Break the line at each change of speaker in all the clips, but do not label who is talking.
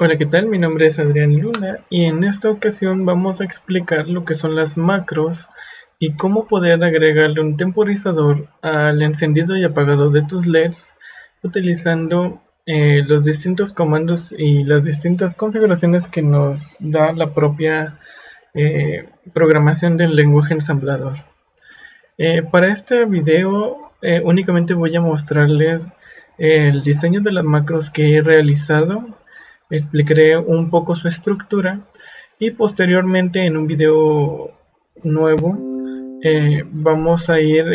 Hola, ¿qué tal? Mi nombre es Adrián Luna y en esta ocasión vamos a explicar lo que son las macros y cómo poder agregarle un temporizador al encendido y apagado de tus LEDs utilizando los distintos comandos y las distintas configuraciones que nos da la propia programación del lenguaje ensamblador. Para este video únicamente voy a mostrarles el diseño de las macros que he realizado. Explicaré un poco su estructura y posteriormente en un video nuevo vamos a ir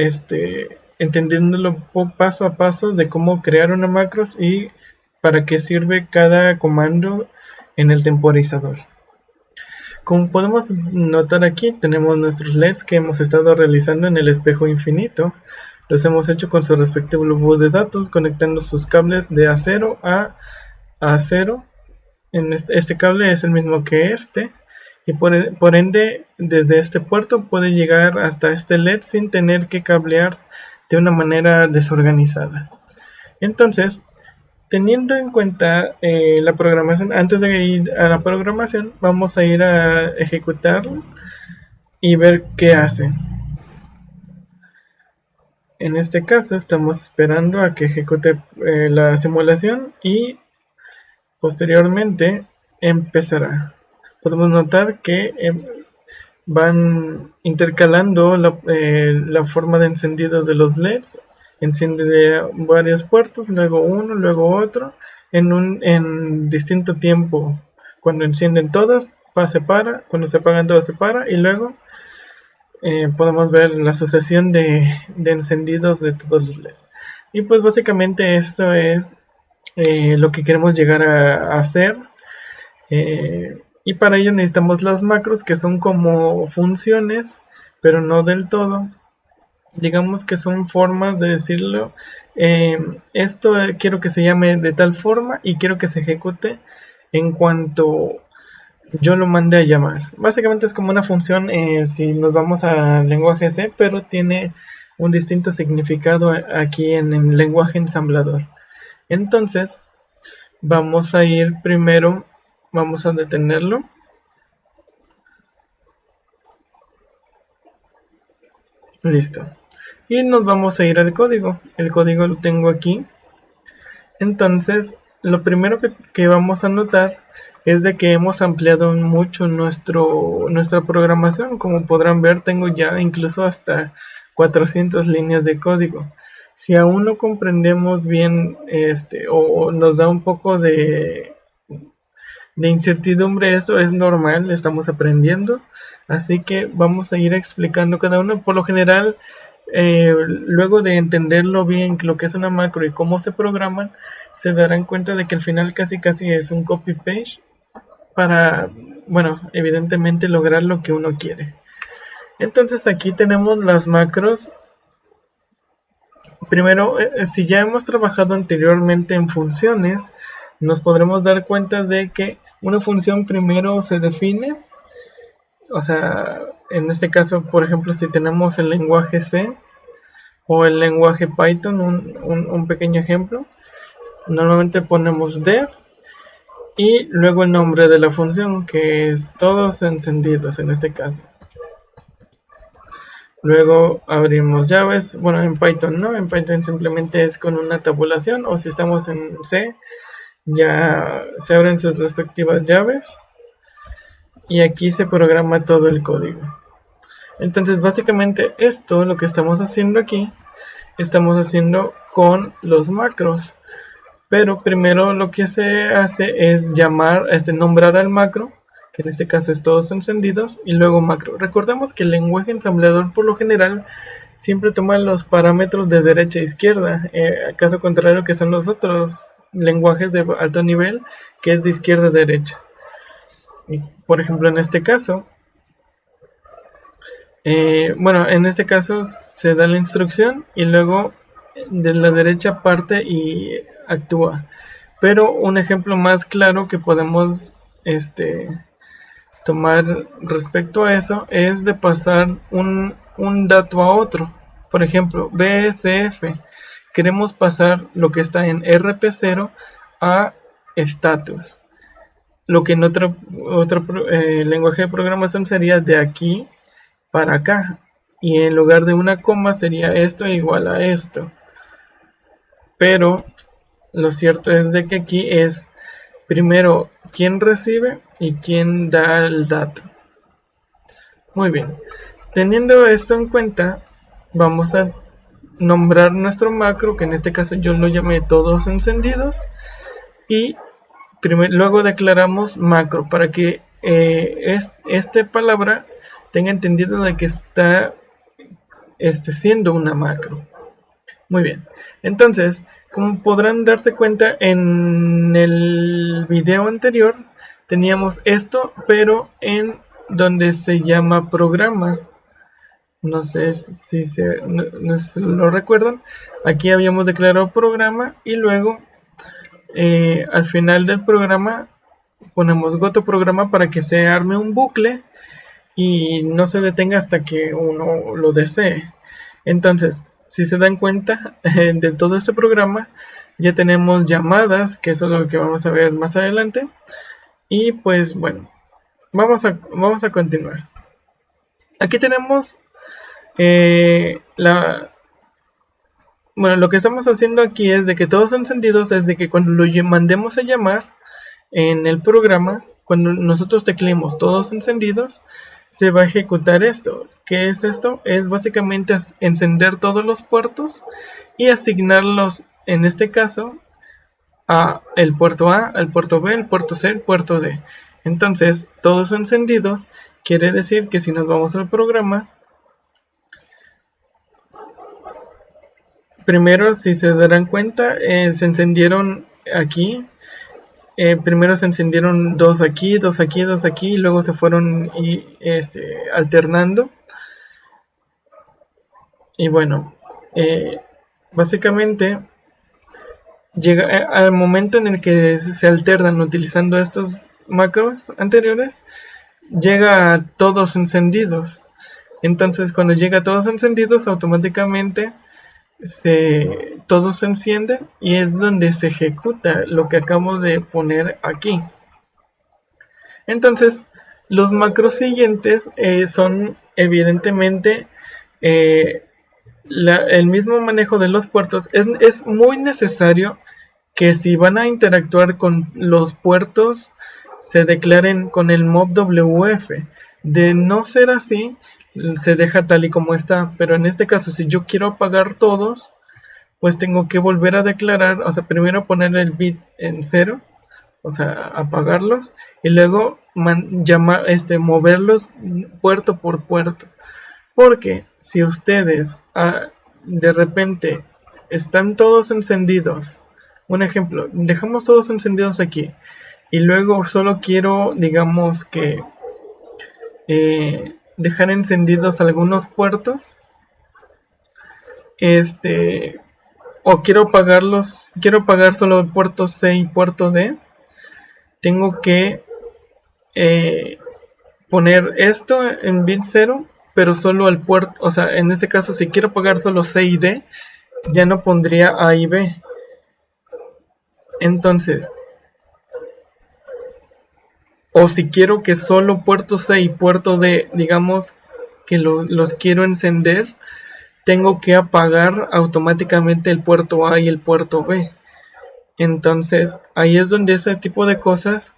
entendiéndolo paso a paso de cómo crear una macros y para qué sirve cada comando en el temporizador. Como podemos notar aquí, tenemos nuestros LEDs que hemos estado realizando en el espejo infinito. Los hemos hecho con su respectivo bus de datos, conectando sus cables de A0 a A0. Este cable es el mismo que este, y por ende, desde este puerto puede llegar hasta este LED sin tener que cablear de una manera desorganizada. Entonces, teniendo en cuenta la programación, antes de ir a la programación, vamos a ir a ejecutarlo y ver qué hace. En este caso, estamos esperando a que ejecute la simulación y posteriormente empezará. Podemos notar que van intercalando la forma de encendido de los LEDs. Enciende de varios puertos, luego uno, luego otro, en distinto tiempo. Cuando encienden todos, se para, cuando se apagan todos se para, y luego podemos ver la asociación de encendidos de todos los LEDs. Y pues básicamente esto es lo que queremos llegar a hacer. Y para ello necesitamos las macros, que son como funciones, pero no del todo. Digamos que son formas de decirlo. Esto quiero que se llame de tal forma y quiero que se ejecute en cuanto yo lo mande a llamar. Básicamente es como una función si nos vamos al lenguaje C, pero tiene un distinto significado aquí en el lenguaje ensamblador. Entonces, vamos a ir primero, vamos a detenerlo. Listo. Y nos vamos a ir al código. El código lo tengo aquí. Entonces, lo primero que vamos a notar es de que hemos ampliado mucho nuestra programación. Como podrán ver, tengo ya incluso hasta 400 líneas de código. Si aún no comprendemos bien o nos da un poco de incertidumbre, esto es normal, estamos aprendiendo. Así que vamos a ir explicando cada uno. Por lo general, luego de entenderlo bien lo que es una macro y cómo se programan, se darán cuenta de que al final casi es un copy paste para, bueno, evidentemente lograr lo que uno quiere. Entonces aquí tenemos las macros. Primero, si ya hemos trabajado anteriormente en funciones, nos podremos dar cuenta de que una función primero se define. O sea, en este caso, por ejemplo, si tenemos el lenguaje C o el lenguaje Python, un pequeño ejemplo, normalmente ponemos def y luego el nombre de la función, que es todos encendidos en este caso. Luego abrimos llaves. Bueno, en Python no, en Python simplemente es con una tabulación, o si estamos en C, ya se abren sus respectivas llaves y aquí se programa todo el código. Entonces básicamente esto, lo que estamos haciendo aquí, estamos haciendo con los macros. Pero primero lo que se hace es nombrar al macro, que en este caso es todos encendidos, y luego macro. Recordemos que el lenguaje ensamblador por lo general siempre toma los parámetros de derecha e izquierda, caso contrario que son los otros lenguajes de alto nivel, que es de izquierda a derecha. Y, por ejemplo, en este caso, en este caso se da la instrucción y luego de la derecha parte y actúa. Pero un ejemplo más claro que podemos tomar respecto a eso es de pasar un dato a otro. Por ejemplo, BSF. Queremos pasar lo que está en RP0 a status. lo que en otro lenguaje de programación sería de aquí para acá, y en lugar de una coma sería esto igual a esto. Pero lo cierto es de que aquí es primero quién recibe y quién da el dato. Muy bien, teniendo esto en cuenta, vamos a nombrar nuestro macro, que en este caso yo lo llamé todos encendidos, y luego declaramos macro para que esta palabra tenga entendido de que está siendo una macro. Muy bien, entonces, como podrán darse cuenta, en el video anterior teníamos esto, pero en donde se llama programa. No sé si no lo recuerdan. Aquí habíamos declarado programa y luego al final del programa ponemos goto programa para que se arme un bucle y no se detenga hasta que uno lo desee. Entonces, si se dan cuenta de todo este programa, ya tenemos llamadas, que eso es lo que vamos a ver más adelante. Y pues bueno, vamos a continuar. Aquí tenemos lo que estamos haciendo aquí es de que todos encendidos es de que cuando lo mandemos a llamar en el programa, cuando nosotros tecleemos todos encendidos, se va a ejecutar esto. ¿Qué es esto? Es básicamente encender todos los puertos y asignarlos, en este caso, a el puerto A, al puerto B, el puerto C, el puerto D. Entonces, todos encendidos quiere decir que si nos vamos al programa, primero, si se darán cuenta, se encendieron aquí. Primero se encendieron dos aquí, dos aquí, dos aquí, y luego se fueron alternando. Y bueno, básicamente llega al momento en el que se alternan utilizando estos macros anteriores, llega a todos encendidos. Entonces, cuando llega a todos encendidos, automáticamente todos se encienden y es donde se ejecuta lo que acabo de poner aquí. Entonces, los macros siguientes son evidentemente el mismo manejo de los puertos. Es muy necesario que si van a interactuar con los puertos, se declaren con el mob WF. De no ser así, se deja tal y como está, pero en este caso, si yo quiero apagar todos, pues tengo que volver a declarar, o sea, primero poner el bit en 0, o sea, apagarlos, y luego moverlos puerto por puerto, porque si ustedes de repente están todos encendidos, un ejemplo, dejamos todos encendidos aquí, y luego solo quiero, digamos que dejar encendidos algunos puertos, o quiero apagar solo el puerto C y puerto D, tengo que poner esto en bit 0, pero solo al puerto, o sea, en este caso si quiero apagar solo C y D, ya no pondría A y B. Entonces, o si quiero que solo puerto C y puerto D, digamos que los quiero encender, tengo que apagar automáticamente el puerto A y el puerto B. Entonces, ahí es donde ese tipo de cosas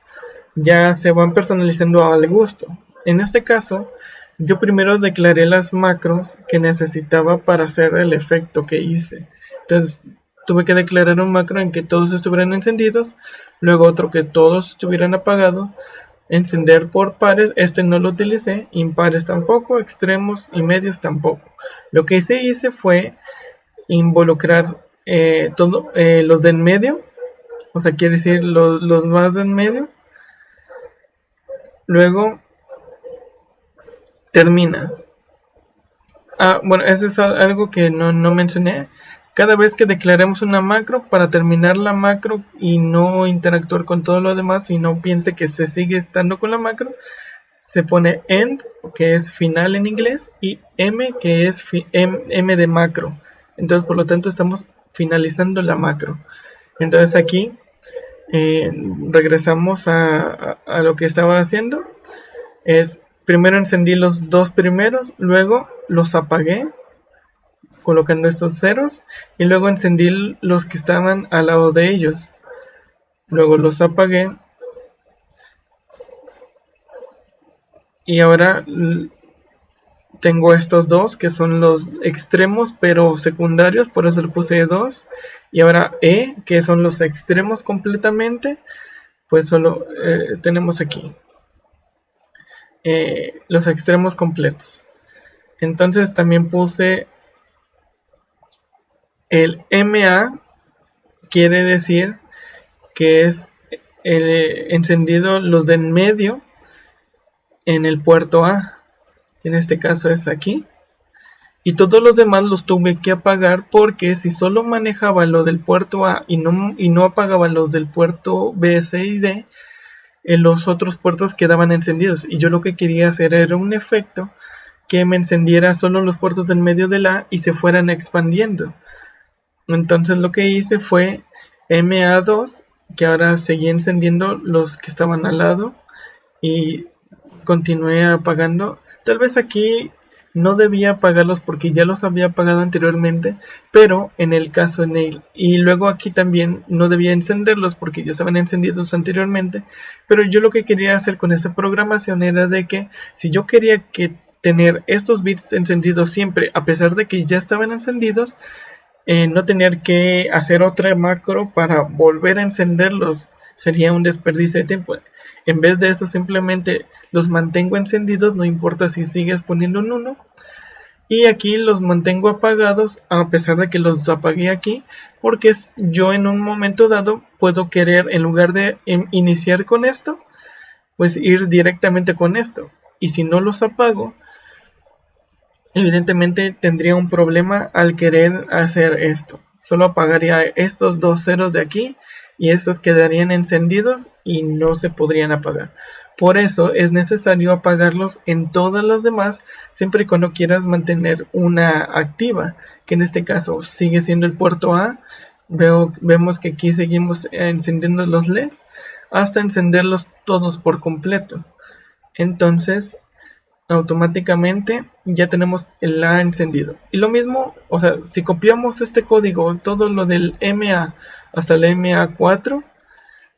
ya se van personalizando al gusto. En este caso, yo primero declaré las macros que necesitaba para hacer el efecto que hice. Entonces, tuve que declarar un macro en que todos estuvieran encendidos, luego otro que todos estuvieran apagados, encender por pares, este no lo utilicé, impares tampoco, extremos y medios tampoco. Lo que hice fue involucrar los de en medio, o sea, quiere decir los más de en medio. Luego termina. Bueno, eso es algo que no mencioné. Cada vez que declaremos una macro, para terminar la macro y no interactuar con todo lo demás y no piense que se sigue estando con la macro, se pone end, que es final en inglés, y m, que es m de macro. Entonces, por lo tanto, estamos finalizando la macro. Entonces aquí regresamos a lo que estaba haciendo. Primero encendí los dos primeros, luego los apagué colocando estos ceros y luego encendí los que estaban al lado de ellos, luego los apagué y ahora tengo estos dos que son los extremos pero secundarios, por eso le puse 2. Y ahora E, que son los extremos completamente, pues solo tenemos aquí los extremos completos. Entonces también puse el MA, quiere decir que es el encendido los de en medio en el puerto A, en este caso es aquí, y todos los demás los tuve que apagar porque si solo manejaba lo del puerto A y no apagaba los del puerto B, C y D, los otros puertos quedaban encendidos y yo lo que quería hacer era un efecto que me encendiera solo los puertos del medio del A y se fueran expandiendo. Entonces lo que hice fue MA2, que ahora seguí encendiendo los que estaban al lado y continué apagando. Tal vez aquí no debía apagarlos porque ya los había apagado anteriormente, pero en el caso y luego aquí también no debía encenderlos porque ya estaban encendidos anteriormente, pero yo lo que quería hacer con esa programación era de que si yo quería tener estos bits encendidos siempre a pesar de que ya estaban encendidos, no tener que hacer otra macro para volver a encenderlos, sería un desperdicio de tiempo. En vez de eso simplemente los mantengo encendidos, no importa si sigues poniendo un 1. Y aquí los mantengo apagados a pesar de que los apagué aquí, porque yo en un momento dado puedo querer, en lugar de iniciar con esto, pues ir directamente con esto. Y si no los apago, evidentemente tendría un problema al querer hacer esto. Solo apagaría estos dos ceros de aquí y estos quedarían encendidos y no se podrían apagar. Por eso es necesario apagarlos en todas las demás, siempre y cuando quieras mantener una activa, que en este caso sigue siendo el puerto A. Vemos que aquí seguimos encendiendo los LEDs hasta encenderlos todos por completo. Entonces automáticamente ya tenemos el A encendido. Y lo mismo, o sea, si copiamos este código, todo lo del MA hasta el MA4,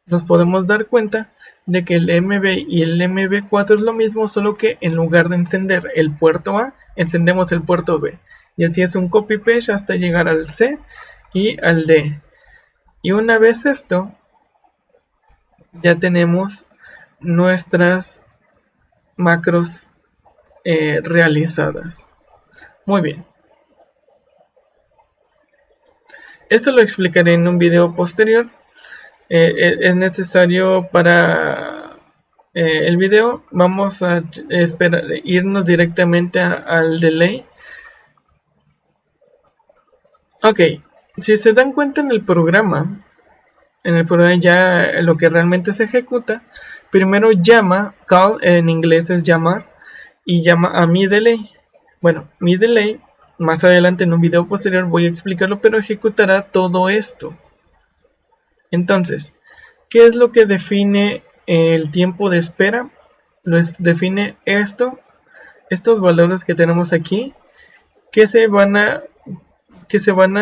nos podemos dar cuenta de que el MB y el MB4 es lo mismo, solo que en lugar de encender el puerto A, encendemos el puerto B. Y así es un copy paste hasta llegar al C y al D. Y una vez esto, ya tenemos nuestras macros realizadas. Muy bien. Esto lo explicaré en un video posterior. Es necesario para el video. Vamos a irnos directamente al delay. Ok, si se dan cuenta en el programa ya lo que realmente se ejecuta, primero llama, call en inglés es llamar, y llama a mi delay. Bueno, mi delay, más adelante en un video posterior voy a explicarlo, pero ejecutará todo esto. Entonces, ¿qué es lo que define el tiempo de espera? Define estos valores que tenemos aquí, que se van a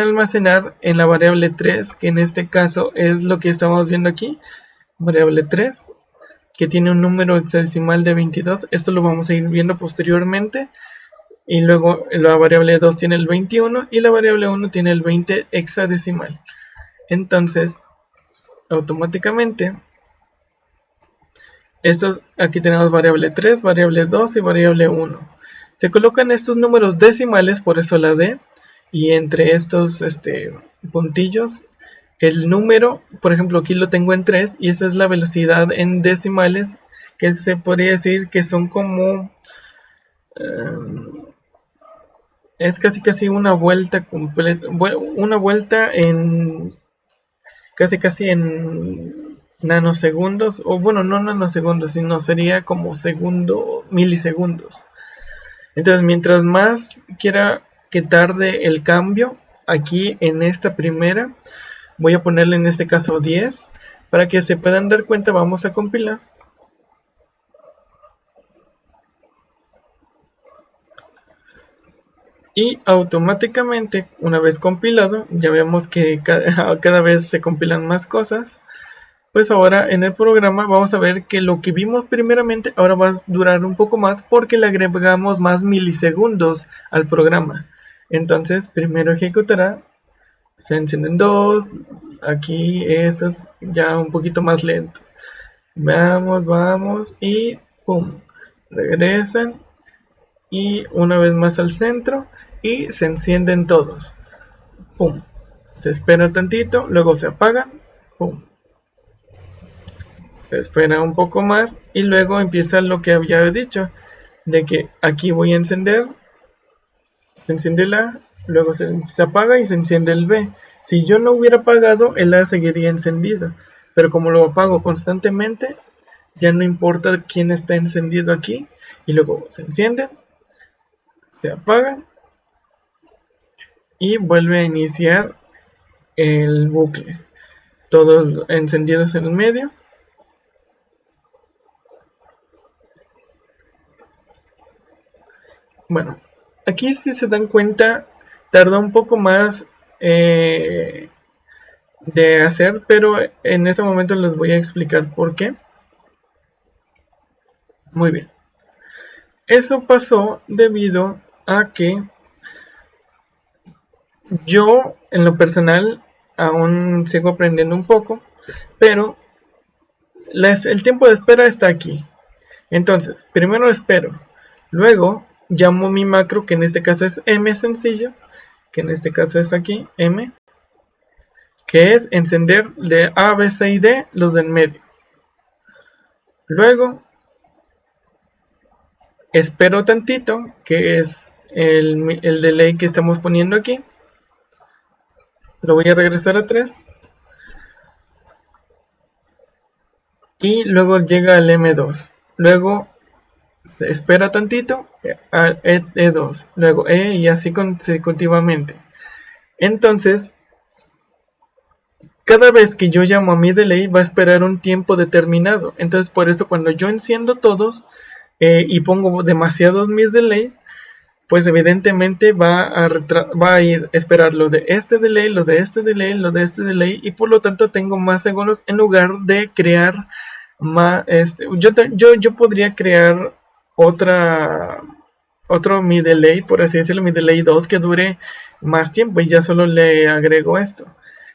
almacenar en la variable 3, que en este caso es lo que estamos viendo aquí, variable 3, que tiene un número hexadecimal de 22. Esto lo vamos a ir viendo posteriormente. Y luego la variable 2 tiene el 21 y la variable 1 tiene el 20 hexadecimal. Entonces, automáticamente, aquí tenemos variable 3, variable 2 y variable 1. Se colocan estos números decimales, por eso la D, y entre estos puntillos, el número, por ejemplo, aquí lo tengo en 3 y esa es la velocidad en decimales, que se podría decir que son como es casi una vuelta completa, una vuelta en casi en nanosegundos, o bueno, no nanosegundos, sino sería como milisegundos. Entonces, mientras más quiera que tarde el cambio, aquí en esta primera voy a ponerle en este caso 10, Para que se puedan dar cuenta, vamos a compilar. Y automáticamente, una vez compilado, ya vemos que cada vez se compilan más cosas. Pues ahora en el programa vamos a ver que lo que vimos primeramente ahora va a durar un poco más porque le agregamos más milisegundos al programa. Entonces primero ejecutará, se encienden dos, aquí esos ya un poquito más lentos. Vamos y pum, regresan y una vez más al centro y se encienden todos. Pum, se espera tantito, luego se apagan, pum. Se espera un poco más y luego empieza lo que había dicho, de que aquí voy a encender, se enciende el A, luego se apaga y se enciende el B. Si yo no hubiera apagado, el A seguiría encendido, pero como lo apago constantemente, ya no importa quién está encendido aquí, y luego se enciende, se apaga y vuelve a iniciar el bucle. Todos encendidos en el medio. Bueno, aquí si se dan cuenta, tarda un poco más de hacer, pero en este momento les voy a explicar por qué. Muy bien. Eso pasó debido a que yo, en lo personal, aún sigo aprendiendo un poco, pero el tiempo de espera está aquí. Entonces, primero espero, luego llamo mi macro, que en este caso es M sencillo, que en este caso es aquí, M, que es encender de A, B, C y D los de en medio. Luego espero tantito, que es el delay que estamos poniendo aquí. Lo voy a regresar a 3. Y luego llega al M2. Luego espera tantito al E2. Luego E y así consecutivamente. Entonces, cada vez que yo llamo a mi delay va a esperar un tiempo determinado. Entonces por eso cuando yo enciendo todos y pongo demasiados mis delay, pues evidentemente va a ir a esperar lo de este delay, lo de este delay, lo de este delay, y por lo tanto tengo más segundos en lugar de crear más. Yo podría crear otro mi delay, por así decirlo, mi delay 2 que dure más tiempo y ya solo le agrego esto.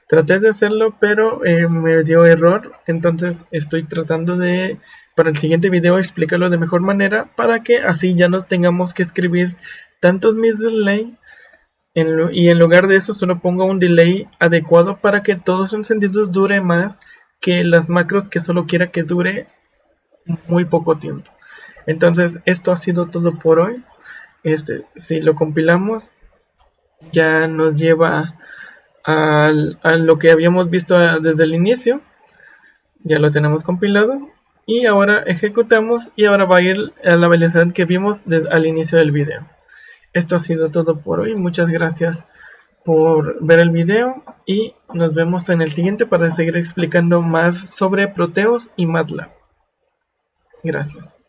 Traté de hacerlo, pero me dio error, entonces estoy tratando de, para el siguiente video, explicarlo de mejor manera para que así ya no tengamos que escribir tantos mis delay y en lugar de eso solo ponga un delay adecuado para que todos sus encendidos dure más que las macros que solo quiera que dure muy poco tiempo. Entonces esto ha sido todo por hoy. Si lo compilamos ya nos lleva a lo que habíamos visto desde el inicio. Ya lo tenemos compilado y ahora ejecutamos y ahora va a ir a la velocidad que vimos al inicio del video. Esto ha sido todo por hoy. Muchas gracias por ver el video y nos vemos en el siguiente para seguir explicando más sobre Proteus y MATLAB. Gracias.